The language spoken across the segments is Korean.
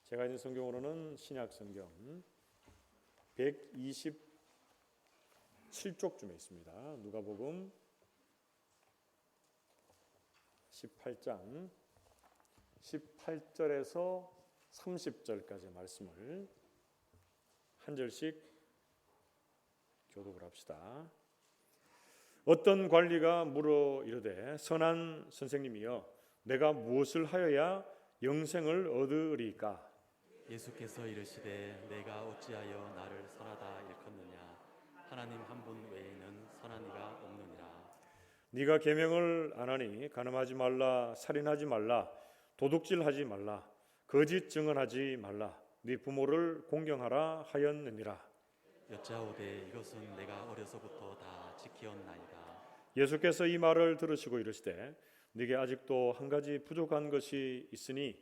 제가 있는 성경으로는 신약 성경 127쪽쯤에 있습니다. 누가복음 18장 18절에서 30절까지의 말씀을 한 절씩 교독을 합시다. 어떤 관리가 물어 이르되 선한 선생님이여 내가 무엇을 하여야 영생을 얻으리까? 예수께서 이르시되 내가 어찌하여 나를 선하다 일컫느냐? 하나님 한 분 외에는 선한 이가 없느니라. 네가 계명을 안 하니 간음하지 말라, 살인하지 말라, 도둑질하지 말라, 거짓 증언하지 말라, 네 부모를 공경하라 하였느니라. 여짜오되 이것은 내가 어려서부터 다 지키었나이다. 예수께서 이 말을 들으시고 이르시되 네게 아직도 한 가지 부족한 것이 있으니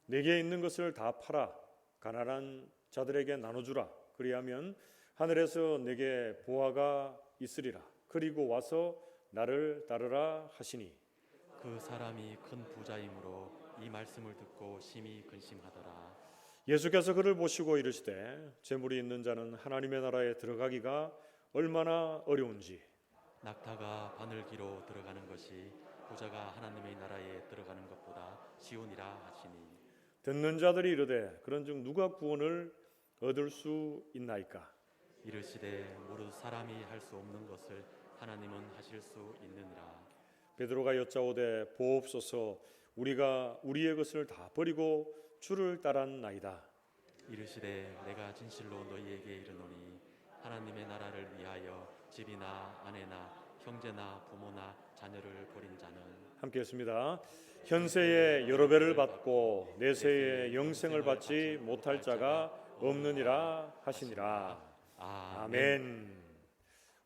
네게 있는 것을 다 팔아 가난한 자들에게 나눠주라. 그리하면 하늘에서 네게 보화가 있으리라. 그리고 와서 나를 따르라 하시니 그 사람이 큰 부자이므로 이 말씀을 듣고 심히 근심하더라. 예수께서 그를 보시고 이르시되 재물이 있는 자는 하나님의 나라에 들어가기가 얼마나 어려운지 낙타가 바늘기로 들어가는 것이 부자가 하나님의 나라에 들어가는 것보다 쉬우니라 하시니 듣는 자들이 이르되 그런즉 누가 구원을 얻을 수 있나이까? 이르시되 무릇 사람이 할 수 없는 것을 하나님은 하실 수 있느니라. 베드로가 여짜오되 보옵소서 우리가 우리의 것을 다 버리고 주를 따랐나이다. 이르시되 내가 진실로 너희에게 이르노니 하나님의 나라를 위하여 집이나 아내나 형제나 부모나 자녀를 버린 자는 함께 했습니다. 현세에 여러 배를 받고 내세에 영생을 받지 못할 자가 없느니라 하시니라. 아멘.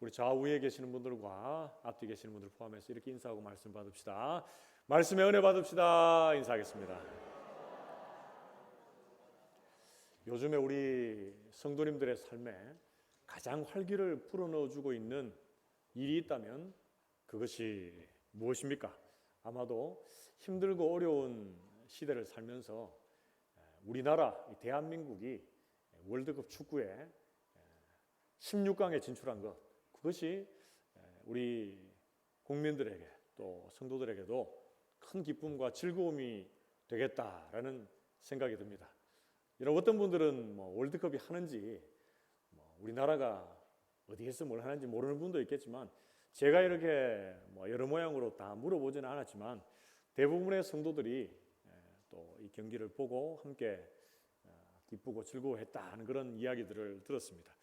우리 좌우에 계시는 분들과 앞뒤 계시는 분들 포함해서 이렇게 인사하고 말씀 받읍시다. 말씀의 은혜 받읍시다. 인사하겠습니다. 요즘에 우리 성도님들의 삶에 가장 활기를 불어넣어주고 있는 일이 있다면 그것이 무엇입니까? 아마도 힘들고 어려운 시대를 살면서 우리나라 대한민국이 월드컵 축구에 16강에 진출한 것, 그것이 우리 국민들에게 또 성도들에게도 큰 기쁨과 즐거움이 되겠다라는 생각이 듭니다. 여러분, 어떤 분들은 월드컵이 하는지 우리나라가 어디에서 뭘 하는지 모르는 분도 있겠지만 제가 이렇게 여러 모양으로 다 물어보지는 않았지만 대부분의 성도들이 또 이 경기를 보고 함께 기쁘고 즐거워했다는 그런 이야기들을 들었습니다.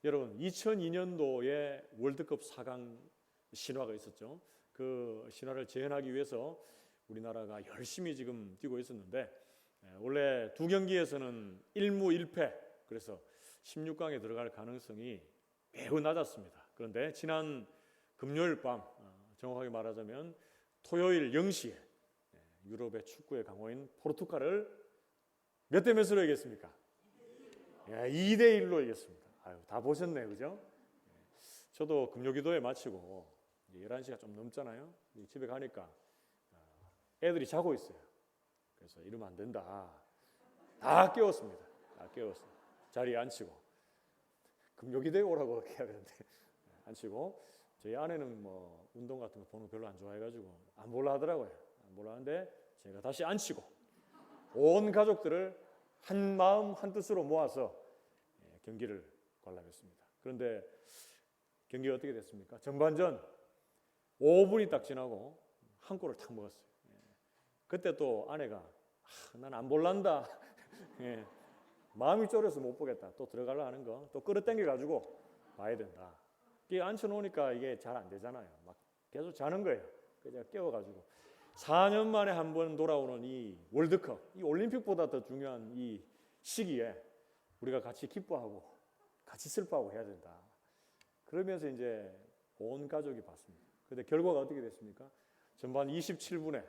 여러분, 2002년도에 월드컵 4강 신화가 있었죠. 그 신화를 재현하기 위해서 우리나라가 열심히 지금 뛰고 있었는데 원래 두 경기에서는 1무 1패, 그래서 16강에 들어갈 가능성이 매우 낮았습니다. 그런데 지난 금요일 밤, 정확하게 말하자면 토요일 0시에 유럽의 축구의 강호인 포르투갈을 몇 대 몇으로 이겼습니까? 2대 1로 이겼습니다. 아유, 다 보셨네요, 그죠? 저도 금요기도회 마치고 11시가 좀 넘잖아요. 집에 가니까 애들이 자고 있어요. 그래서 이러면 안 된다. 다 깨웠습니다. 다 깨웠어요. 자리에 앉히고 금요기도회 오라고 해야 되는데 앉히고, 저희 아내는 운동 같은 거 보는 거 별로 안 좋아해가지고 안 볼라 하더라고요. 안 볼라 하는데 제가 다시 앉히고 온 가족들을 한 마음 한 뜻으로 모아서 경기를 관람했습니다. 그런데 경기가 어떻게 됐습니까? 전반전 5분이 딱 지나고 한 골을 탁 먹었어요. 그때 또 아내가 난 안 볼란다. 마음이 쫄여서 못 보겠다. 또 들어가려 하는 거 또 끌어당겨가지고 봐야 된다. 이게 앉혀놓으니까 이게 잘 안 되잖아요. 막 계속 자는 거예요. 그래서 제가 깨워가지고 4년 만에 한 번 돌아오는 이 월드컵, 이 올림픽보다 더 중요한 이 시기에 우리가 같이 기뻐하고 같이 슬퍼하고 해야 된다. 그러면서 이제 온 가족이 봤습니다. 그런데 결과가 어떻게 됐습니까? 전반 27분에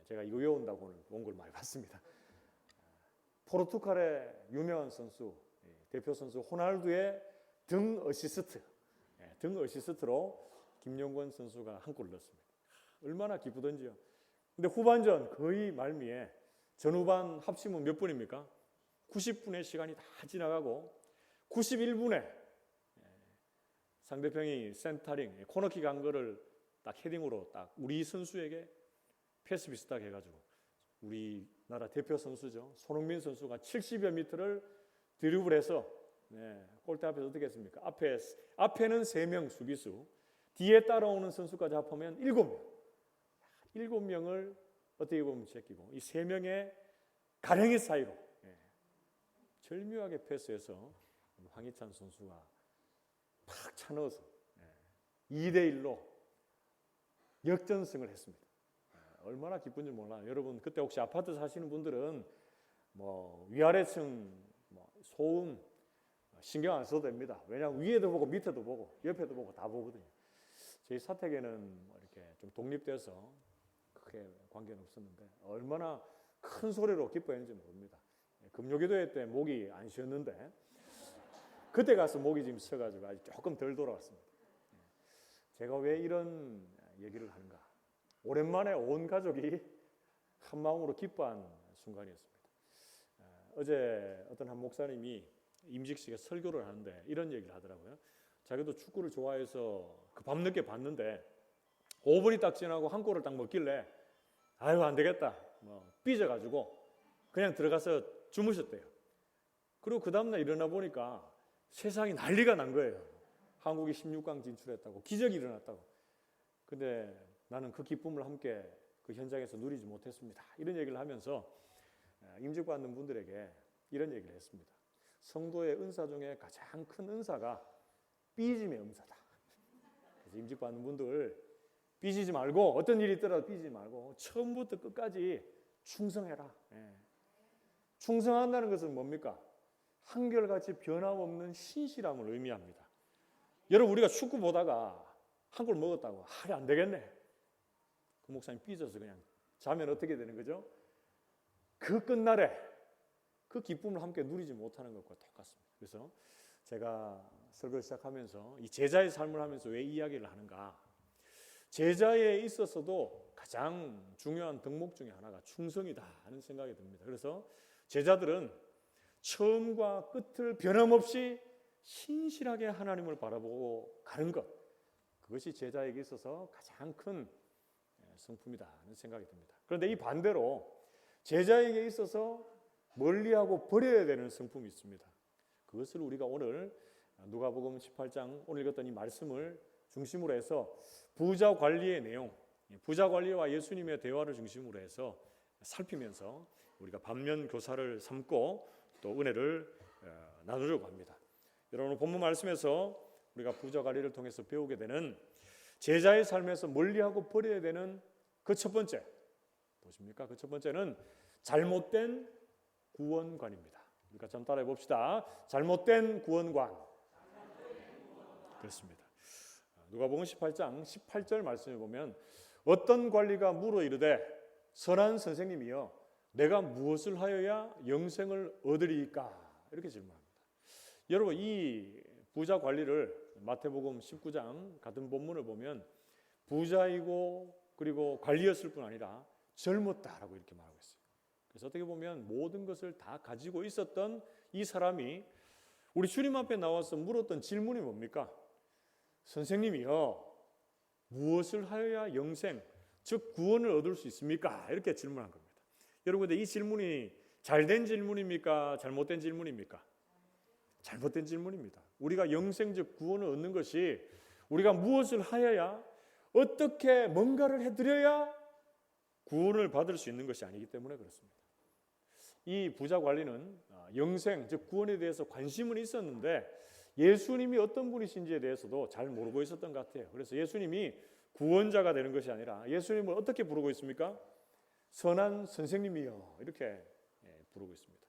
제가 이거 외운다고 온 걸 많이 봤습니다. 포르투갈의 유명한 선수, 대표 선수 호날두의 등 어시스트로 김영권 선수가 한 골을 넣었습니다. 얼마나 기쁘던지요. 근데 후반전 거의 말미에 전후반 합치면 몇 분입니까? 90분의 시간이 다 지나가고 91분에 상대편이 센터링, 코너킥 간 거를 딱 헤딩으로 딱 우리 선수에게 패스 비슷하게 해가지고 우리나라 대표 선수죠. 손흥민 선수가 70여 미터를 드리블해서 골대 앞에서 어떻게 했습니까? 앞에는 3명 수비수, 뒤에 따라오는 선수까지 합하면 7명. 7명을 어떻게 보면 제끼고 이 3명의 가랭이 사이로 절묘하게 패스해서 황희찬 선수가 팍 차넣어서 2대1로 역전승을 했습니다. 얼마나 기쁜지 몰라요. 여러분 그때 혹시 아파트 사시는 분들은 뭐 위아래층 소음 신경 안 써도 됩니다. 왜냐하면 위에도 보고 밑에도 보고 옆에도 보고 다 보거든요. 저희 사택에는 이렇게 좀 독립돼서 크게 관계는 없었는데 얼마나 큰 소리로 기뻐했는지 모릅니다. 금요기도회 때 목이 안 쉬었는데 그때 가서 목이 지금 쉬어가지고 아직 조금 덜 돌아왔습니다. 제가 왜 이런 얘기를 하는가? 오랜만에 온 가족이 한 마음으로 기뻐한 순간이었습니다. 어제 어떤 한 목사님이 임직식에 설교를 하는데 이런 얘기를 하더라고요. 자기도 축구를 좋아해서 그 밤늦게 봤는데 5분이 딱 지나고 한 골을 딱 먹길래 아유 안 되겠다 삐져가지고 그냥 들어가서 주무셨대요. 그리고 그 다음날 일어나 보니까 세상이 난리가 난 거예요. 한국이 16강 진출했다고 기적이 일어났다고. 근데 나는 그 기쁨을 함께 그 현장에서 누리지 못했습니다. 이런 얘기를 하면서 임직받는 분들에게 이런 얘기를 했습니다. 성도의 은사 중에 가장 큰 은사가 삐짐의 은사다. 그래서 임직받는 분들 삐지지 말고 어떤 일이 있더라도 삐지지 말고 처음부터 끝까지 충성해라. 충성한다는 것은 뭡니까? 한결같이 변함없는 신실함을 의미합니다. 여러분 우리가 축구 보다가 한 골 먹었다고 안 되겠네. 그 목사님 삐져서 그냥 자면 어떻게 되는 거죠? 그 끝날에 그 기쁨을 함께 누리지 못하는 것과 똑같습니다. 그래서 제가 설교를 시작하면서 이 제자의 삶을 하면서 왜 이야기를 하는가? 제자에 있어서도 가장 중요한 덕목 중에 하나가 충성이다 하는 생각이 듭니다. 그래서 제자들은 처음과 끝을 변함없이 신실하게 하나님을 바라보고 가는 것, 그것이 제자에게 있어서 가장 큰 성품이다 하는 생각이 듭니다. 그런데 이 반대로 제자에게 있어서 멀리하고 버려야 되는 성품이 있습니다. 그것을 우리가 오늘 누가복음 18장 오늘 읽었던 이 말씀을 중심으로 해서 부자 관리의 내용, 부자 관리와 예수님의 대화를 중심으로 해서 살피면서 우리가 반면 교사를 삼고 또 은혜를 나누려고 합니다. 여러분 본문 말씀에서 우리가 부자 관리를 통해서 배우게 되는 제자의 삶에서 멀리하고 버려야 되는 그 첫 번째 무엇입니까? 그 첫 번째는 잘못된 구원관입니다. 그러니까 좀 따라해 봅시다. 잘못된 구원관. 그렇습니다. 누가복음 18장 18절 말씀을 보면 어떤 관리가 물어 이르되 선한 선생님이여 내가 무엇을 하여야 영생을 얻으리이까? 이렇게 질문합니다. 여러분 이 부자 관리를 마태복음 19장 같은 본문을 보면 부자이고 그리고 관리였을 뿐 아니라 젊었다라고 이렇게 말하고 있어요. 그래서 어떻게 보면 모든 것을 다 가지고 있었던 이 사람이 우리 주님 앞에 나와서 물었던 질문이 뭡니까? 선생님이여 무엇을 하여야 영생, 즉 구원을 얻을 수 있습니까? 이렇게 질문한 겁니다. 여러분 근데 이 질문이 잘된 질문입니까? 잘못된 질문입니까? 잘못된 질문입니다. 우리가 영생 즉 구원을 얻는 것이 우리가 무엇을 하여야 어떻게 뭔가를 해드려야 구원을 받을 수 있는 것이 아니기 때문에 그렇습니다. 이 부자 관리는 영생 즉 구원에 대해서 관심은 있었는데 예수님이 어떤 분이신지에 대해서도 잘 모르고 있었던 것 같아요. 그래서 예수님이 구원자가 되는 것이 아니라 예수님을 어떻게 부르고 있습니까? 선한 선생님이요 이렇게 부르고 있습니다.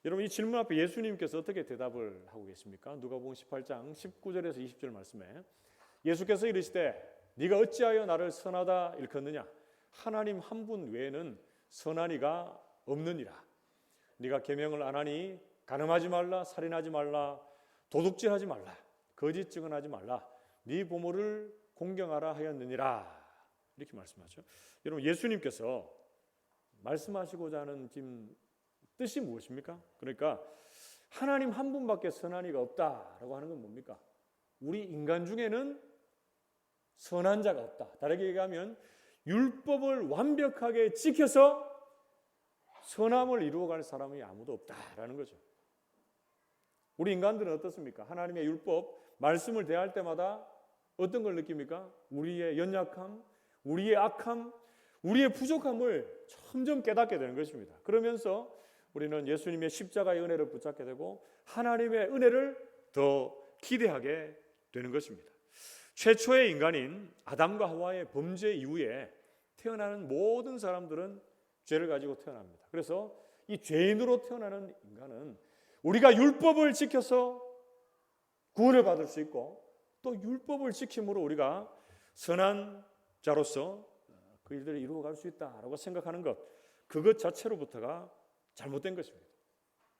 여러분 이 질문 앞에 예수님께서 어떻게 대답을 하고 계십니까? 누가복음 18장 19절에서 20절 말씀에 예수께서 이르시되 네가 어찌하여 나를 선하다 일컫느냐? 하나님 한 분 외에는 선한 이가 없느니라. 네가 계명을 안 하니 간음하지 말라, 살인하지 말라, 도둑질하지 말라, 거짓 증언하지 말라, 네 부모를 공경하라 하였느니라. 이렇게 말씀하죠. 여러분 예수님께서 말씀하시고자 하는 지금 뜻이 무엇입니까? 그러니까 하나님 한 분밖에 선한 이가 없다라고 하는 건 뭡니까? 우리 인간 중에는 선한 자가 없다. 다르게 얘기하면 율법을 완벽하게 지켜서 선함을 이루어갈 사람이 아무도 없다라는 거죠. 우리 인간들은 어떻습니까? 하나님의 율법, 말씀을 대할 때마다 어떤 걸 느낍니까? 우리의 연약함, 우리의 악함, 우리의 부족함을 점점 깨닫게 되는 것입니다. 그러면서 우리는 예수님의 십자가의 은혜를 붙잡게 되고 하나님의 은혜를 더 기대하게 되는 것입니다. 최초의 인간인 아담과 하와의 범죄 이후에 태어나는 모든 사람들은 죄를 가지고 태어납니다. 그래서 이 죄인으로 태어나는 인간은 우리가 율법을 지켜서 구원을 받을 수 있고 또 율법을 지킴으로 우리가 선한 자로서 그 일들을 이루어갈 수 있다라고 생각하는 것, 그것 자체로부터가 잘못된 것입니다.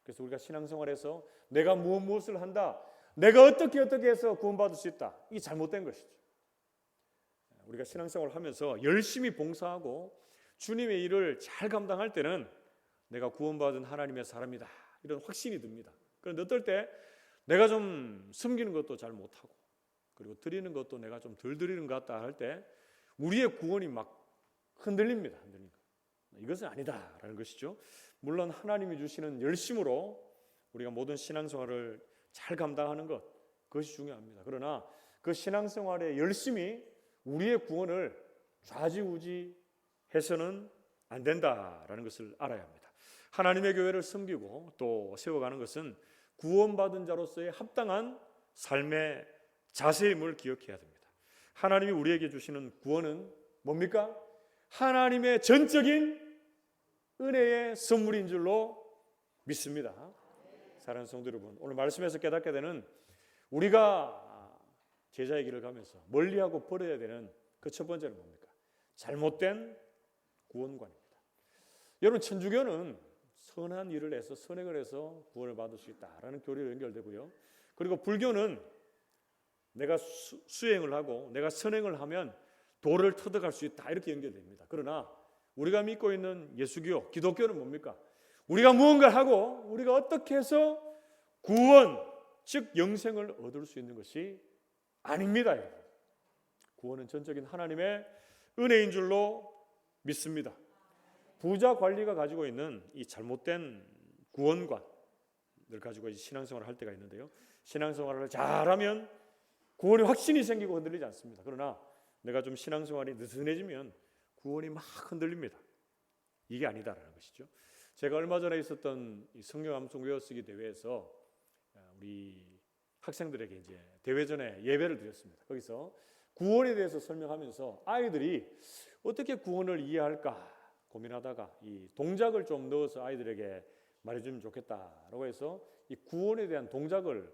그래서 우리가 신앙생활에서 내가 무엇을 한다, 내가 어떻게 해서 구원받을 수 있다, 이 잘못된 것이죠. 우리가 신앙생활을 하면서 열심히 봉사하고 주님의 일을 잘 감당할 때는 내가 구원받은 하나님의 사람이다, 이런 확신이 듭니다. 그런데 어떨 때 내가 좀 섬기는 것도 잘 못하고 그리고 드리는 것도 내가 좀 덜 드리는 것 같다 할 때 우리의 구원이 막 흔들립니다. 이것은 아니다라는 것이죠. 물론 하나님이 주시는 열심으로 우리가 모든 신앙생활을 잘 감당하는 것, 그것이 중요합니다. 그러나 그 신앙생활의 열심이 우리의 구원을 좌지우지해서는 안 된다라는 것을 알아야 합니다. 하나님의 교회를 섬기고 또 세워가는 것은 구원받은 자로서의 합당한 삶의 자세임을 기억해야 됩니다. 하나님이 우리에게 주시는 구원은 뭡니까? 하나님의 전적인 은혜의 선물인 줄로 믿습니다. 사랑하는 성도 여러분, 오늘 말씀에서 깨닫게 되는 우리가 제자의 길을 가면서 멀리하고 버려야 되는 그 첫 번째는 뭡니까? 잘못된 구원관입니다. 여러분, 천주교는 선한 일을 해서 선행을 해서 구원을 받을 수 있다라는 교리로 연결되고요. 그리고 불교는 내가 수행을 하고 내가 선행을 하면 도를 터득할 수 있다, 이렇게 연결됩니다. 그러나 우리가 믿고 있는 예수교, 기독교는 뭡니까? 우리가 무언가를 하고 우리가 어떻게 해서 구원, 즉 영생을 얻을 수 있는 것이 아닙니다. 여러분. 구원은 전적인 하나님의 은혜인 줄로 믿습니다. 부자 관리가 가지고 있는 이 잘못된 구원관을 가지고 신앙생활을 할 때가 있는데요. 신앙생활을 잘하면 구원의 확신이 생기고 흔들리지 않습니다. 그러나 내가 좀 신앙생활이 느슨해지면 구원이 막 흔들립니다. 이게 아니다라는 것이죠. 제가 얼마 전에 있었던 성경 암송 외워쓰기 대회에서 우리 학생들에게 이제 대회 전에 예배를 드렸습니다. 거기서 구원에 대해서 설명하면서 아이들이 어떻게 구원을 이해할까 고민하다가 이 동작을 좀 넣어서 아이들에게 말해주면 좋겠다라고 해서 이 구원에 대한 동작을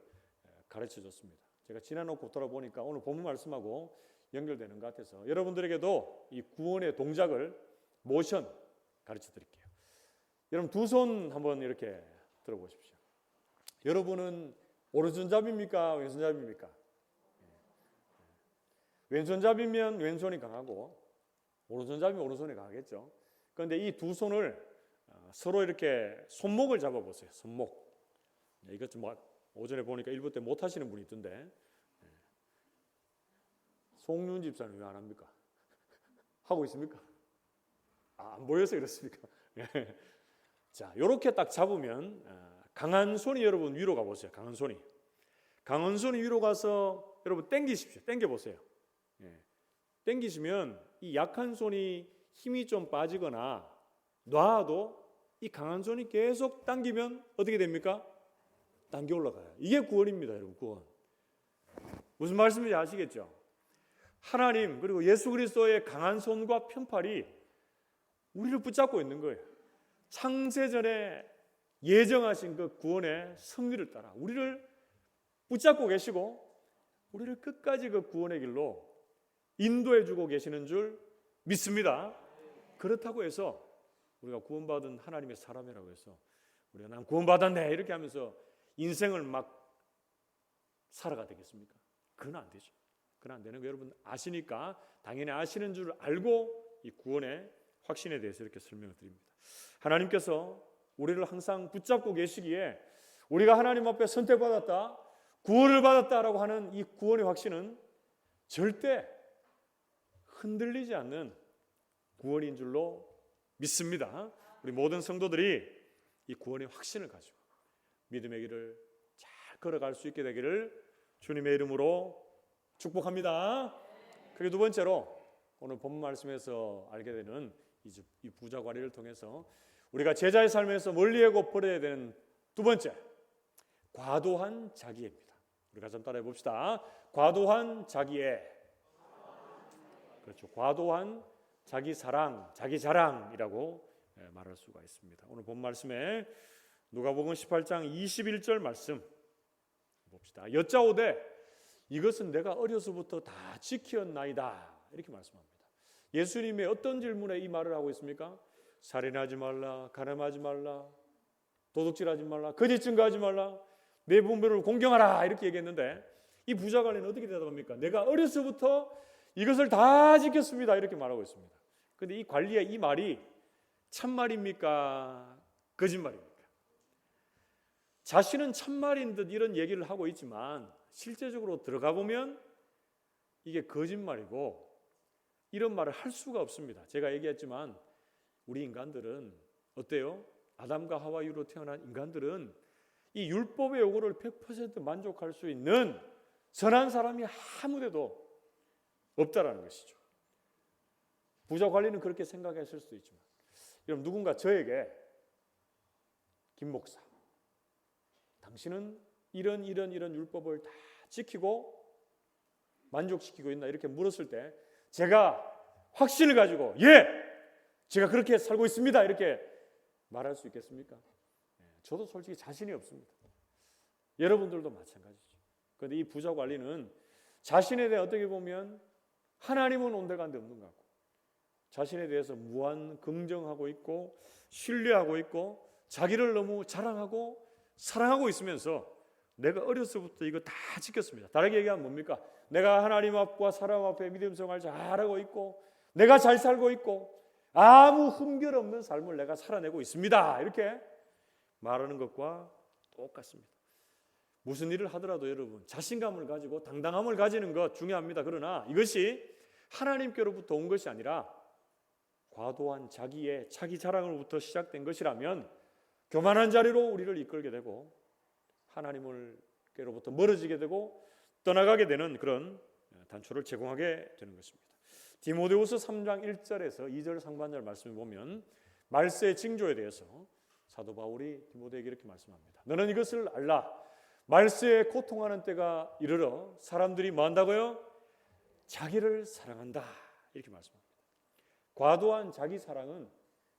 가르쳐 줬습니다. 제가 지나놓고 돌아보니까 오늘 본문 말씀하고 연결되는 것 같아서 여러분들에게도 이 구원의 동작을 모션 가르쳐 드릴게요. 여러분 두 손 한번 이렇게 들어보십시오. 여러분은 오른손잡이입니까? 왼손잡이입니까? 왼손잡이면 왼손이 강하고 오른손잡이면 오른손이 강하겠죠. 그런데 이 두 손을 서로 이렇게 손목을 잡아보세요. 손목. 이것 좀 오전에 보니까 일부 때 못하시는 분이 있던데 송윤 집사는 왜 안 합니까? 하고 있습니까? 안 보여서 그렇습니까? 자, 이렇게 딱 잡으면 강한 손이 여러분 위로 가보세요. 강한 손이 위로 가서 여러분 당기십시오. 당겨보세요. 당기시면 이 약한 손이 힘이 좀 빠지거나 놔도 이 강한 손이 계속 당기면 어떻게 됩니까? 당겨 올라가요. 이게 구원입니다. 여러분, 구원. 무슨 말씀인지 아시겠죠? 하나님 그리고 예수 그리스도의 강한 손과 편팔이 우리를 붙잡고 있는 거예요. 창세전에 예정하신 그 구원의 승리를 따라 우리를 붙잡고 계시고 우리를 끝까지 그 구원의 길로 인도해 주고 계시는 줄 믿습니다. 그렇다고 해서 우리가 구원받은 하나님의 사람이라고 해서 우리가 난 구원받았네 이렇게 하면서 인생을 막 살아가 되겠습니까? 그건 안 되죠. 그건 안 되는 거 여러분 아시니까 당연히 아시는 줄 알고 이 구원의 확신에 대해서 이렇게 설명을 드립니다. 하나님께서 우리를 항상 붙잡고 계시기에 우리가 하나님 앞에 선택받았다, 구원을 받았다라고 하는 이 구원의 확신은 절대 흔들리지 않는 구원인 줄로 믿습니다. 우리 모든 성도들이 이 구원의 확신을 가지고 믿음의 길을 잘 걸어갈 수 있게 되기를 주님의 이름으로 축복합니다. 그리고 두 번째로 오늘 본문 말씀에서 알게 되는 이 부자 관리를 통해서 우리가 제자의 삶에서 멀리하고 버려야 되는 두 번째, 과도한 자기애입니다. 우리가 좀 따라해 봅시다. 과도한 자기애. 그렇죠. 과도한 자기 사랑, 자기 자랑이라고 말할 수가 있습니다. 오늘 본 말씀에 누가복음 18장 21절 말씀 봅시다. 여짜오되 이것은 내가 어려서부터 다 지켰나이다. 이렇게 말씀합니다. 예수님의 어떤 질문에 이 말을 하고 있습니까? 살인하지 말라, 간음하지 말라, 도둑질하지 말라, 거짓 증거하지 말라, 내 부모를 공경하라 이렇게 얘기했는데 이 부자 관리는 어떻게 대답합니까? 내가 어려서부터 이것을 다 지켰습니다. 이렇게 말하고 있습니다. 그런데 이 관리의 이 말이 참말입니까? 거짓말입니까? 자신은 참말인 듯 이런 얘기를 하고 있지만 실제적으로 들어가 보면 이게 거짓말이고 이런 말을 할 수가 없습니다. 제가 얘기했지만 우리 인간들은 어때요? 아담과 하와 이후로 태어난 인간들은 이 율법의 요구를 100% 만족할 수 있는 선한 사람이 아무데도 없다라는 것이죠. 부자 관리는 그렇게 생각했을 수도 있지만 여러분 누군가 저에게 김 목사 당신은 이런 율법을 다 지키고 만족시키고 있나 이렇게 물었을 때 제가 확신을 가지고 제가 그렇게 살고 있습니다 이렇게 말할 수 있겠습니까? 저도 솔직히 자신이 없습니다. 여러분들도 마찬가지죠. 그런데 이 부자 관리는 자신에 대해 어떻게 보면 하나님은 온데간데 없는 것 같고 자신에 대해서 무한 긍정하고 있고 신뢰하고 있고 자기를 너무 자랑하고 사랑하고 있으면서 내가 어렸을부터 이거 다 지켰습니다. 다르게 얘기하면 뭡니까? 내가 하나님 앞과 사람 앞에 믿음 생활 잘하고 있고 내가 잘 살고 있고 아무 흠결 없는 삶을 내가 살아내고 있습니다. 이렇게 말하는 것과 똑같습니다. 무슨 일을 하더라도 여러분 자신감을 가지고 당당함을 가지는 것 중요합니다. 그러나 이것이 하나님께로부터 온 것이 아니라 과도한 자기의 자기 자랑으로부터 시작된 것이라면 교만한 자리로 우리를 이끌게 되고 하나님께로부터 멀어지게 되고 떠나가게 되는 그런 단초를 제공하게 되는 것입니다. 디모데후서 3장 1절에서 2절 상반절 말씀을 보면 말세의 징조에 대해서 사도 바울이 디모데에게 이렇게 말씀합니다. 너는 이것을 알라. 말세에 고통하는 때가 이르러 사람들이 뭐 한다고요? 자기를 사랑한다. 이렇게 말씀합니다. 과도한 자기 사랑은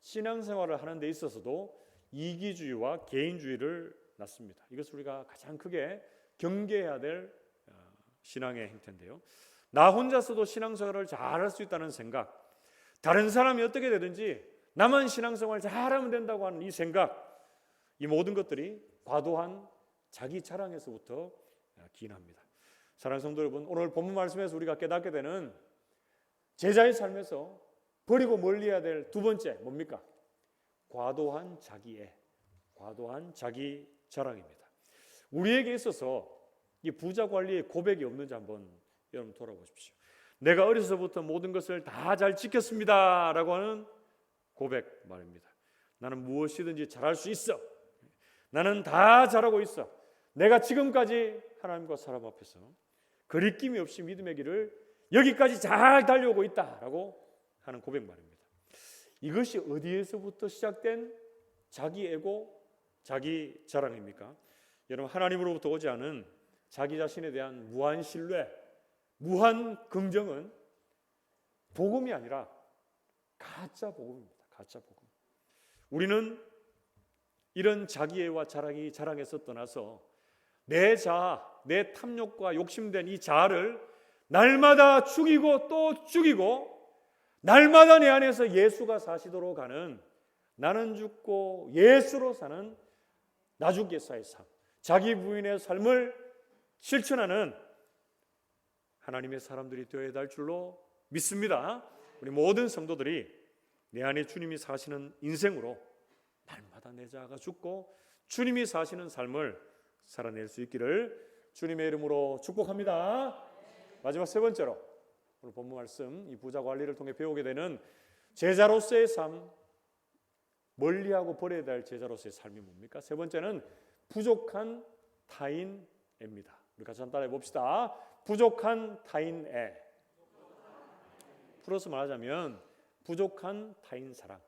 신앙생활을 하는 데 있어서도 이기주의와 개인주의를 낳습니다. 이것을 우리가 가장 크게 경계해야 될 신앙의 행태인데요. 나 혼자서도 신앙생활을 잘할 수 있다는 생각, 다른 사람이 어떻게 되든지 나만 신앙생활 잘하면 된다고 하는 이 생각, 이 모든 것들이 과도한 자기 자랑에서부터 기인합니다. 사랑하는 성도 여러분, 오늘 본문 말씀에서 우리가 깨닫게 되는 제자의 삶에서 버리고 멀리해야 될 두 번째 뭡니까? 과도한 자기애, 과도한 자기 자랑입니다. 우리에게 있어서 이 부자 관리의 고백이 없는지 한번 여러분 돌아보십시오. 내가 어려서부터 모든 것을 다 잘 지켰습니다 라고 하는 고백 말입니다. 나는 무엇이든지 잘할 수 있어. 나는 다 잘하고 있어. 내가 지금까지 하나님과 사람 앞에서 거리낌이 없이 믿음의 길을 여기까지 잘 달려오고 있다라고 하는 고백 말입니다. 이것이 어디에서부터 시작된 자기 애고 자기 자랑입니까? 여러분 하나님으로부터 오지 않은 자기 자신에 대한 무한 신뢰, 무한 긍정은 복음이 아니라 가짜 복음입니다. 가짜 복음. 우리는 이런 자기애와 자랑에서 떠나서 내 자아, 내 탐욕과 욕심된 이 자아를 날마다 죽이고 또 죽이고 날마다 내 안에서 예수가 사시도록 하는 나는 죽고 예수로 사는 나주기사의 삶, 자기 부인의 삶을 실천하는 하나님의 사람들이 되어야 할 줄로 믿습니다. 우리 모든 성도들이 내 안에 주님이 사시는 인생으로 날마다 내 자아가 죽고 주님이 사시는 삶을 살아낼 수 있기를 주님의 이름으로 축복합니다. 마지막 세 번째로 오늘 본문 말씀 이 부자 관리를 통해 배우게 되는 제자로서의 삶, 멀리하고 버려야 될 제자로서의 삶이 뭡니까? 세 번째는 부족한 타인애입니다. 우리 같이 한번 따라해 봅시다. 부족한 타인애. 풀어서 말하자면 부족한 타인 사랑,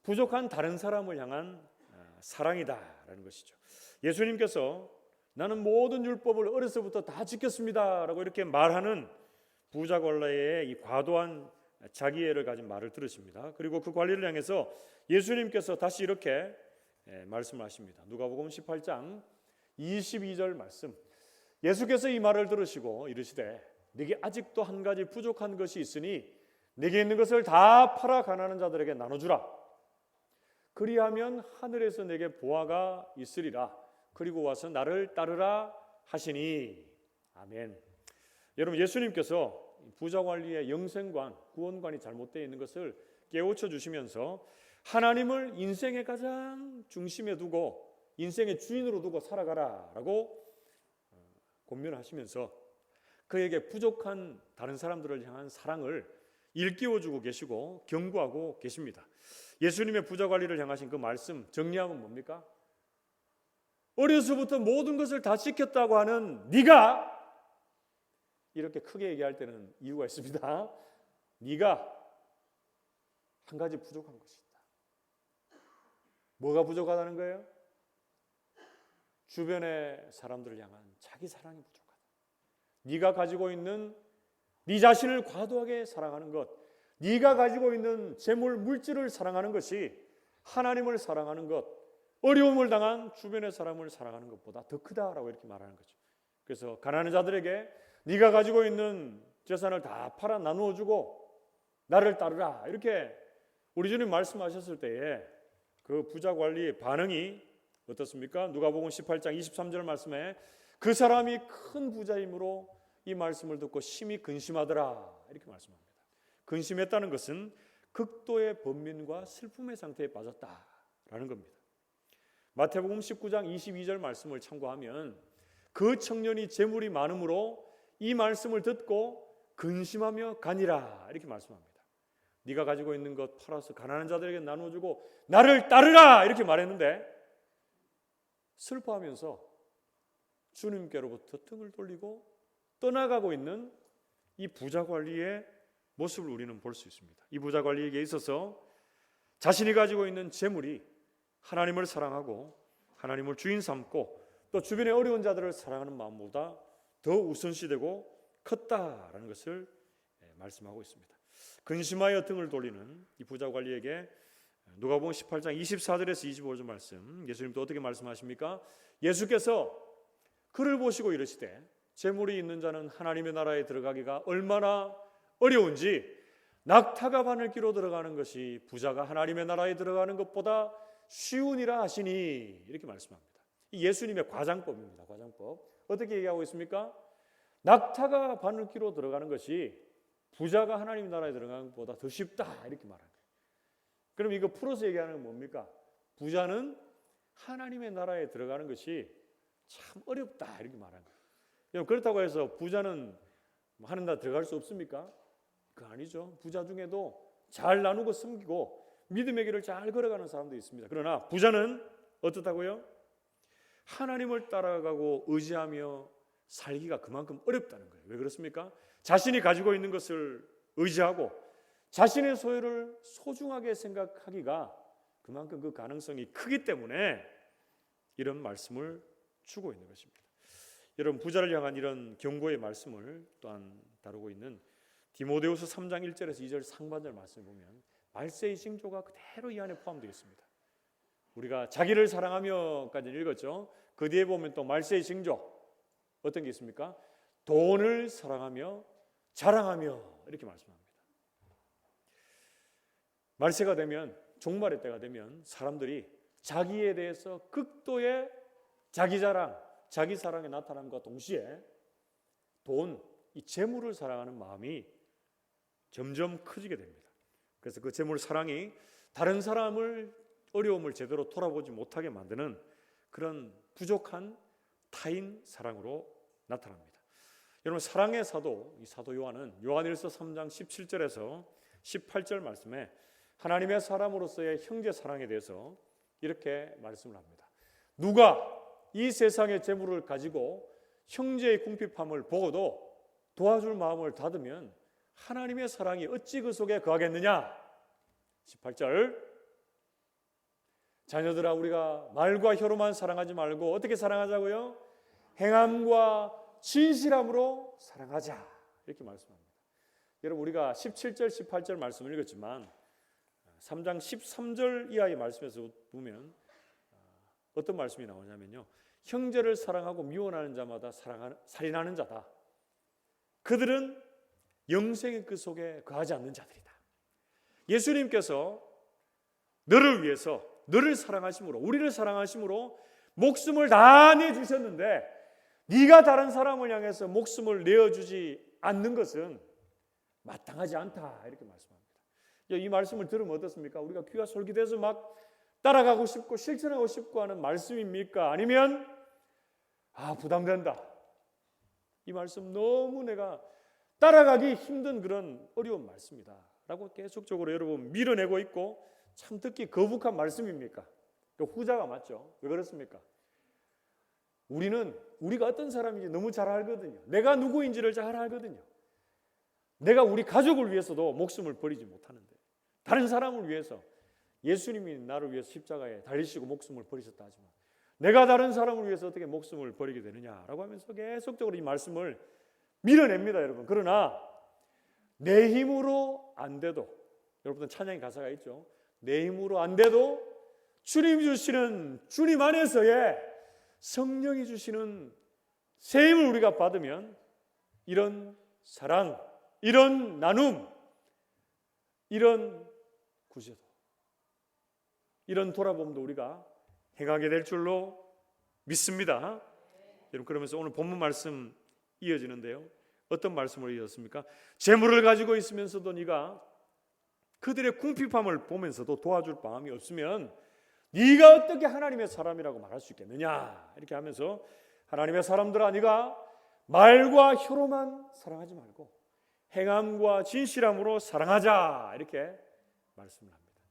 부족한 다른 사람을 향한 사랑이다라는 것이죠. 예수님께서 나는 모든 율법을 어려서부터 다 지켰습니다라고 이렇게 말하는 부자 관리의 이 과도한 자기애를 가진 말을 들으십니다. 그리고 그 관리를 향해서 예수님께서 다시 이렇게 말씀을 하십니다. 누가복음 18장 22절 말씀. 예수께서 이 말을 들으시고 이르시되 네게 아직도 한 가지 부족한 것이 있으니 네게 있는 것을 다 팔아 가난한 자들에게 나눠주라. 그리하면 하늘에서 내게 보화가 있으리라. 그리고 와서 나를 따르라 하시니. 아멘. 여러분, 예수님께서 부자 관리의 영생관, 구원관이 잘못되어 있는 것을 깨우쳐 주시면서 하나님을 인생의 가장 중심에 두고 인생의 주인으로 두고 살아가라라고 권면하시면서 그에게 부족한 다른 사람들을 향한 사랑을 일깨워주고 계시고 경고하고 계십니다. 예수님의 부자 관리를 향하신 그 말씀 정리하면 뭡니까? 어려서부터 모든 것을 다 지켰다고 하는 네가, 이렇게 크게 얘기할 때는 이유가 있습니다. 네가 한 가지 부족한 것이 있다. 뭐가 부족하다는 거예요? 주변의 사람들을 향한 자기 사랑이 부족하다. 네가 가지고 있는 네 자신을 과도하게 사랑하는 것, 네가 가지고 있는 재물, 물질을 사랑하는 것이 하나님을 사랑하는 것, 어려움을 당한 주변의 사람을 사랑하는 것보다 더 크다라고 이렇게 말하는 거죠. 그래서 가난한 자들에게 네가 가지고 있는 재산을 다 팔아 나누어 주고 나를 따르라, 이렇게 우리 주님 말씀하셨을 때에 그 부자 관리의 반응이 어떻습니까? 누가복음 18장 23절 말씀에 그 사람이 큰 부자이므로 이 말씀을 듣고 심히 근심하더라, 이렇게 말씀합니다. 근심했다는 것은 극도의 번민과 슬픔의 상태에 빠졌다라는 겁니다. 마태복음 19장 22절 말씀을 참고하면 그 청년이 재물이 많음으로 이 말씀을 듣고 근심하며 가니라, 이렇게 말씀합니다. 네가 가지고 있는 것 팔아서 가난한 자들에게 나눠주고 나를 따르라, 이렇게 말했는데 슬퍼하면서 주님께로부터 등을 돌리고 떠나가고 있는 이 부자 관리의 모습을 우리는 볼 수 있습니다. 이 부자 관리에게 있어서 자신이 가지고 있는 재물이 하나님을 사랑하고 하나님을 주인 삼고 또 주변의 어려운 자들을 사랑하는 마음보다 더 우선시되고 컸다라는 것을 말씀하고 있습니다. 근심하여 등을 돌리는 이 부자 관리에게 누가복음 18장 24절에서 25절 말씀, 예수님도 어떻게 말씀하십니까? 예수께서 그를 보시고 이르시되 재물이 있는 자는 하나님의 나라에 들어가기가 얼마나 어려운지 낙타가 바늘기로 들어가는 것이 부자가 하나님의 나라에 들어가는 것보다 쉬우니라 하시니, 이렇게 말씀합니다. 이 예수님의 과장법입니다. 과장법. 어떻게 얘기하고 있습니까? 낙타가 바늘기로 들어가는 것이 부자가 하나님의 나라에 들어가는 것보다 더 쉽다, 이렇게 말하는 거예요. 그럼 이거 풀어서 얘기하는 건 뭡니까? 부자는 하나님의 나라에 들어가는 것이 참 어렵다, 이렇게 말하는 거예요. 그렇다고 해서 부자는 하는 나라 들어갈 수 없습니까? 그거 아니죠. 부자 중에도 잘 나누고 섬기고 믿음의 길을 잘 걸어가는 사람도 있습니다. 그러나 부자는 어떻다고요? 하나님을 따라가고 의지하며 살기가 그만큼 어렵다는 거예요. 왜 그렇습니까? 자신이 가지고 있는 것을 의지하고 자신의 소유를 소중하게 생각하기가 그만큼 그 가능성이 크기 때문에 이런 말씀을 주고 있는 것입니다. 여러분, 부자를 향한 이런 경고의 말씀을 또한 다루고 있는 디모데후서 3장 1절에서 2절 상반절 말씀을 보면 말세의 징조가 그대로 이 안에 포함되어 있습니다. 우리가 자기를 사랑하며까지 읽었죠. 그 뒤에 보면 또 말세의 징조 어떤 게 있습니까? 돈을 사랑하며 자랑하며, 이렇게 말씀합니다. 말세가 되면, 종말의 때가 되면 사람들이 자기에 대해서 극도의 자기 자랑, 자기 사랑의 나타남과 동시에 돈, 이 재물을 사랑하는 마음이 점점 커지게 됩니다. 그래서 그 재물 사랑이 다른 사람을 어려움을 제대로 돌아보지 못하게 만드는 그런 부족한 타인 사랑으로 나타납니다. 여러분, 사랑의 사도, 이 사도 요한은 요한일서 3장 17절에서 18절 말씀에 하나님의 사람으로서의 형제 사랑에 대해서 이렇게 말씀을 합니다. 누가 이 세상의 재물을 가지고 형제의 궁핍함을 보고도 도와줄 마음을 닫으면 하나님의 사랑이 어찌 그 속에 거하겠느냐. 18절, 자녀들아, 우리가 말과 혀로만 사랑하지 말고 어떻게 사랑하자고요? 행함과 진실함으로 사랑하자, 이렇게 말씀합니다. 여러분, 우리가 17절 18절 말씀을 읽었지만 3장 13절 이하의 말씀에서 보면 어떤 말씀이 나오냐면요, 형제를 사랑하고 미워하는 자마다 살인하는 자다. 그들은 영생의 그 속에 거하지 않는 자들이다. 예수님께서 너를 위해서, 너를 사랑하심으로, 우리를 사랑하심으로 목숨을 다 내주셨는데 네가 다른 사람을 향해서 목숨을 내어주지 않는 것은 마땅하지 않다, 이렇게 말씀합니다. 이 말씀을 들으면 어떻습니까? 우리가 귀가 솔깃해서 막 따라가고 싶고 실천하고 싶고 하는 말씀입니까? 아니면 부담된다, 이 말씀 너무 내가 따라가기 힘든 그런 어려운 말씀이다 라고 계속적으로 여러분 밀어내고 있고 참 듣기 거북한 말씀입니까? 후자가 맞죠. 왜 그렇습니까? 우리가 어떤 사람인지 너무 잘 알거든요. 내가 누구인지를 잘 알거든요. 내가 우리 가족을 위해서도 목숨을 버리지 못하는데, 다른 사람을 위해서, 예수님이 나를 위해서 십자가에 달리시고 목숨을 버리셨다 하지만 내가 다른 사람을 위해서 어떻게 목숨을 버리게 되느냐라고 하면서 계속적으로 이 말씀을 밀어냅니다, 여러분. 그러나 내 힘으로 안 돼도, 여러분들 찬양의 가사가 있죠. 내 힘으로 안 돼도 주님 주시는, 주님 안에서의 성령이 주시는 새 힘을 우리가 받으면 이런 사랑, 이런 나눔, 이런 구제도, 이런 돌아봄도 우리가 행하게 될 줄로 믿습니다. 여러분, 그러면서 오늘 본문 말씀 이어지는데요, 어떤 말씀을 이어졌습니까? 재물을 가지고 있으면서도 네가 그들의 궁핍함을 보면서도 도와줄 마음이 없으면 네가 어떻게 하나님의 사람이라고 말할 수 있겠느냐, 이렇게 하면서 하나님의 사람들아, 네가 말과 혀로만 사랑하지 말고 행함과 진실함으로 사랑하자, 이렇게 말씀을 합니다.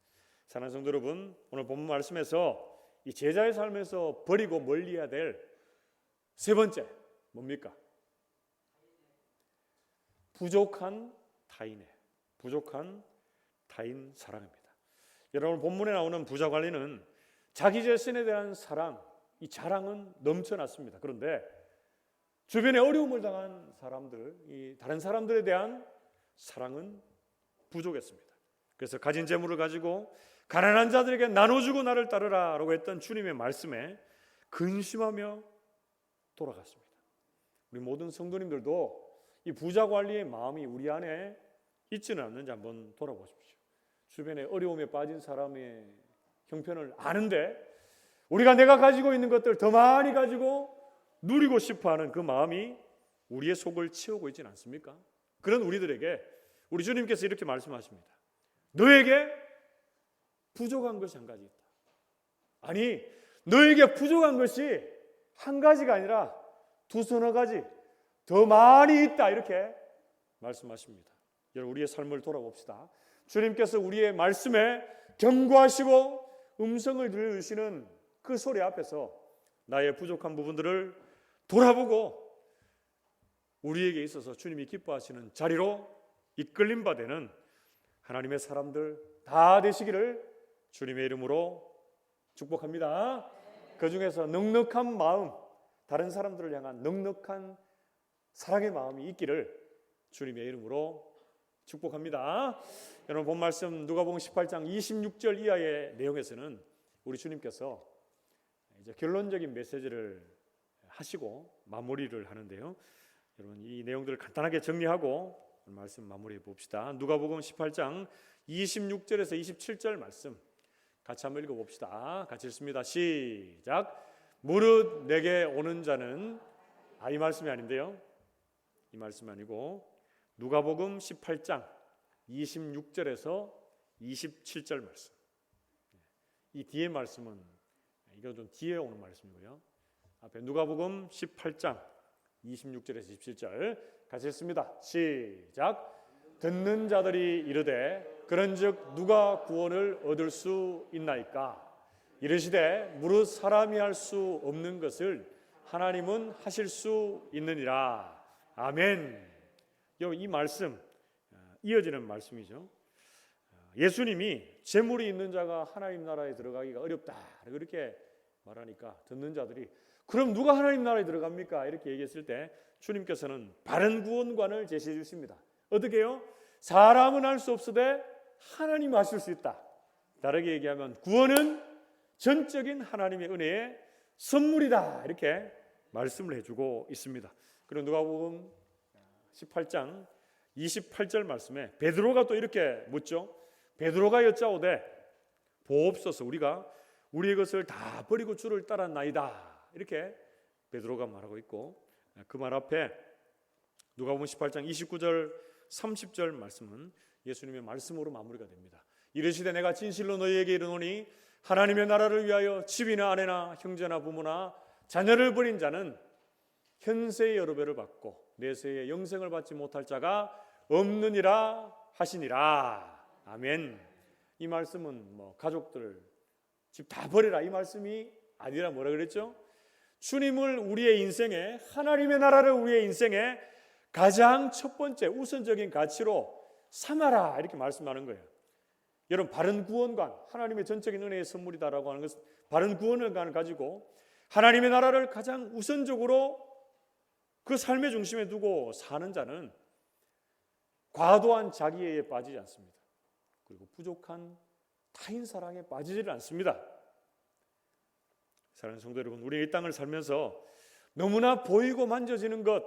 사랑하는 성도 여러분, 오늘 본문 말씀에서 이 제자의 삶에서 버리고 멀리해야 될 세 번째 뭡니까? 부족한 타인 사랑입니다. 여러분, 본문에 나오는 부자 관리는 자기 자신에 대한 사랑, 이 자랑은 넘쳐났습니다. 그런데 주변에 어려움을 당한 사람들, 이 다른 사람들에 대한 사랑은 부족했습니다. 그래서 가진 재물을 가지고 가난한 자들에게 나눠주고 나를 따르라라고 했던 주님의 말씀에 근심하며 돌아갔습니다. 우리 모든 성도님들도 이 부자 관리의 마음이 우리 안에 있지는 않는지 한번 돌아보십시오. 주변에 어려움에 빠진 사람의 형편을 아는데 우리가 내가 가지고 있는 것들 더 많이 가지고 누리고 싶어하는 그 마음이 우리의 속을 채우고 있지는 않습니까? 그런 우리들에게 우리 주님께서 이렇게 말씀하십니다. 너에게 부족한 것이 한 가지 있다. 아니, 너에게 부족한 것이 한 가지가 아니라 두서너 가지 더 많이 있다, 이렇게 말씀하십니다. 여러분, 우리의 삶을 돌아봅시다. 주님께서 우리의 말씀에 경고하시고 음성을 들려주시는 그 소리 앞에서 나의 부족한 부분들을 돌아보고 우리에게 있어서 주님이 기뻐하시는 자리로 이끌림 바되는 하나님의 사람들 다 되시기를 주님의 이름으로 축복합니다. 그 중에서 넉넉한 마음, 다른 사람들을 향한 넉넉한 사랑의 마음이 있기를 주님의 이름으로 축복합니다. 여러분, 본 말씀 누가복음 18장 26절 이하의 내용에서는 우리 주님께서 이제 결론적인 메시지를 하시고 마무리를 하는데요. 여러분, 이 내용들을 간단하게 정리하고 말씀 마무리해 봅시다. 누가복음 18장 26절에서 27절 말씀 같이 한번 읽어봅시다. 같이 읽습니다. 시작. 무릇 내게 오는 자는 이 말씀이 아닌데요. 이 말씀이 아니고 누가복음 18장 26절에서 27절 말씀. 이 뒤에 말씀은 이거 좀 뒤에 오는 말씀이고요. 앞에 누가복음 18장 26절에서 27절 같이 읽습니다. 시작. 듣는 자들이 이르되 그런즉 누가 구원을 얻을 수 있나이까? 이르시되 무릇 사람이 할 수 없는 것을 하나님은 하실 수 있느니라. 아멘. 이 말씀 이어지는 말씀이죠. 예수님이 재물이 있는 자가 하나님 나라에 들어가기가 어렵다 그렇게 말하니까 듣는 자들이 그럼 누가 하나님 나라에 들어갑니까? 이렇게 얘기했을 때 주님께서는 바른 구원관을 제시해 주십니다. 어떻게 해요? 사람은 할 수 없으되 하나님 하실 수 있다. 다르게 얘기하면 구원은 전적인 하나님의 은혜의 선물이다. 이렇게 말씀을 해주고 있습니다. 그리고 누가복음 18장 28절 말씀에 베드로가 또 이렇게 묻죠. 베드로가 여짜오되 보옵소서 우리가 우리의 것을 다 버리고 주를 따랐나이다. 이렇게 베드로가 말하고 있고 그 말 앞에 누가복음 18장 29절 30절 말씀은 예수님의 말씀으로 마무리가 됩니다. 이르시되 내가 진실로 너희에게 이르노니 하나님의 나라를 위하여 집이나 아내나 형제나 부모나 자녀를 버린 자는 현세의 여러 배를 받고 내세의 영생을 받지 못할 자가 없느니라 하시니라. 아멘. 이 말씀은 가족들 집 다 버리라 이 말씀이 아니라 뭐라 그랬죠? 주님을 우리의 인생에 하나님의 나라를 우리의 인생에 가장 첫 번째 우선적인 가치로 삼아라 이렇게 말씀하는 거예요. 여러분 바른 구원관 하나님의 전적인 은혜의 선물이다라고 하는 것은 바른 구원관을 가지고 하나님의 나라를 가장 우선적으로 그 삶의 중심에 두고 사는 자는 과도한 자기애에 빠지지 않습니다. 그리고 부족한 타인 사랑에 빠지지를 않습니다. 사랑하는 성도 여러분, 우리 이 땅을 살면서 너무나 보이고 만져지는 것,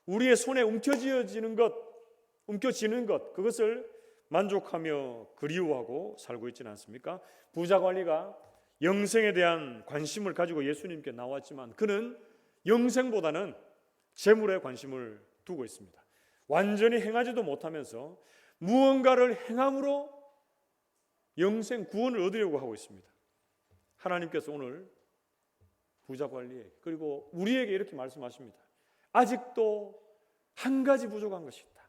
우리의 손에 움켜쥐어지는 것, 그것을 만족하며 그리워하고 살고 있지는 않습니까? 부자 관리가 영생에 대한 관심을 가지고 예수님께 나왔지만 그는 영생보다는 재물에 관심을 두고 있습니다. 완전히 행하지도 못하면서 무언가를 행함으로 영생 구원을 얻으려고 하고 있습니다. 하나님께서 오늘 부자 관리에게 그리고 우리에게 이렇게 말씀하십니다. 아직도 한 가지 부족한 것이 있다.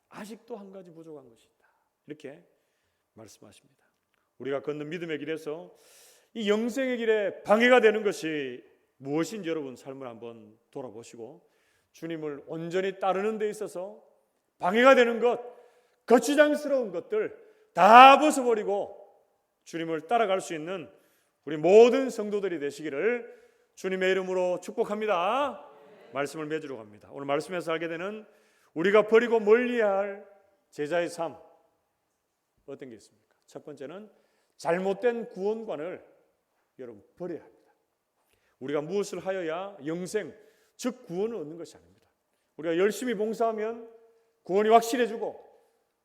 아직도 한 가지 부족한 것이 있다. 이렇게 말씀하십니다. 우리가 걷는 믿음의 길에서 이 영생의 길에 방해가 되는 것이 무엇인지 여러분 삶을 한번 돌아보시고 주님을 온전히 따르는 데 있어서 방해가 되는 것, 거추장스러운 것들 다 벗어버리고 주님을 따라갈 수 있는 우리 모든 성도들이 되시기를 주님의 이름으로 축복합니다. 말씀을 맺으러 갑니다. 오늘 말씀에서 알게 되는 우리가 버리고 멀리해야 할 제자의 삶 어떤 게 있습니까? 첫 번째는 잘못된 구원관을 여러분 버려야 합니다. 우리가 무엇을 하여야 영생, 즉 구원을 얻는 것이 아닙니다. 우리가 열심히 봉사하면 구원이 확실해지고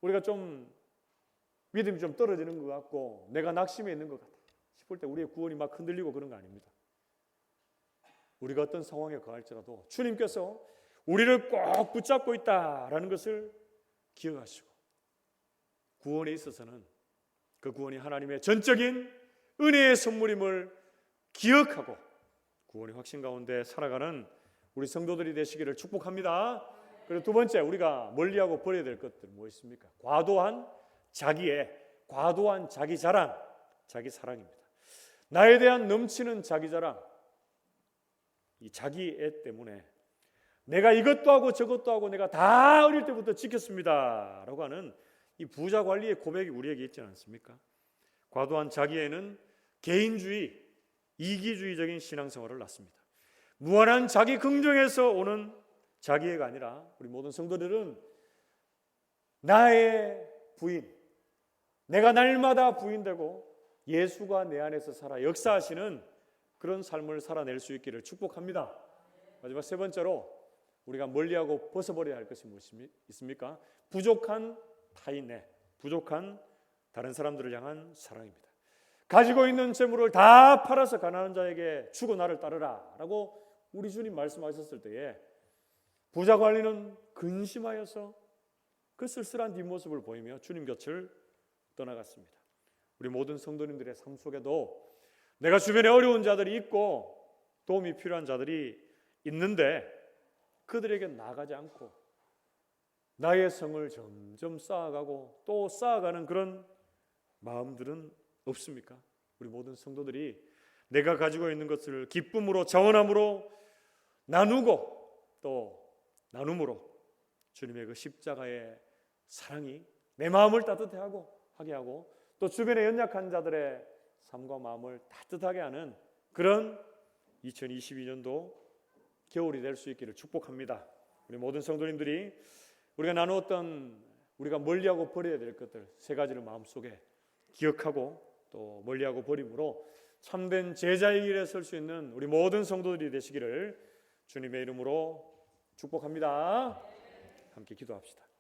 우리가 좀 믿음이 좀 떨어지는 것 같고 내가 낙심해 있는 것 같아 싶을 때 우리의 구원이 막 흔들리고 그런 거 아닙니다. 우리가 어떤 상황에 거할지라도 주님께서 우리를 꼭 붙잡고 있다라는 것을 기억하시고 구원에 있어서는 그 구원이 하나님의 전적인 은혜의 선물임을 기억하고 구원의 확신 가운데 살아가는 우리 성도들이 되시기를 축복합니다. 그리고 두 번째 우리가 멀리하고 버려야 될 것들 뭐 있습니까? 과도한 자기애, 과도한 자기 자랑, 자기 사랑입니다. 나에 대한 넘치는 자기 자랑, 이 자기애 때문에 내가 이것도 하고 저것도 하고 내가 다 어릴 때부터 지켰습니다 라고 하는 이 부자 관리의 고백이 우리에게 있지 않습니까? 과도한 자기애는 개인주의, 이기주의적인 신앙생활을 낳습니다. 무한한 자기 긍정에서 오는 자기애가 아니라 우리 모든 성도들은 나의 부인, 내가 날마다 부인되고 예수가 내 안에서 살아 역사하시는 그런 삶을 살아낼 수 있기를 축복합니다. 마지막 세 번째로 우리가 멀리하고 벗어버려야 할 것이 무엇이 있습니까? 부족한 타인의, 부족한 다른 사람들을 향한 사랑입니다. 가지고 있는 재물을 다 팔아서 가난한 자에게 주고 나를 따르라 라고 우리 주님 말씀하셨을 때에 부자 관리는 근심하여서 그 쓸쓸한 뒷모습을 보이며 주님 곁을 떠나갔습니다. 우리 모든 성도님들의 삶 속에도 내가 주변에 어려운 자들이 있고 도움이 필요한 자들이 있는데 그들에게 나가지 않고 나의 성을 점점 쌓아가고 또 쌓아가는 그런 마음들은 없습니까? 우리 모든 성도들이 내가 가지고 있는 것을 기쁨으로 자원함으로 나누고 또 나눔으로 주님의 그 십자가의 사랑이 내 마음을 하게 하고 또 주변의 연약한 자들의 삶과 마음을 따뜻하게 하는 그런 2022년도 겨울이 될 수 있기를 축복합니다. 우리 모든 성도님들이 우리가 나누었던 우리가 멀리하고 버려야 될 것들 세 가지를 마음속에 기억하고 또 멀리하고 버림으로 참된 제자의 길에 설 수 있는 우리 모든 성도들이 되시기를 주님의 이름으로 축복합니다. 함께 기도합시다.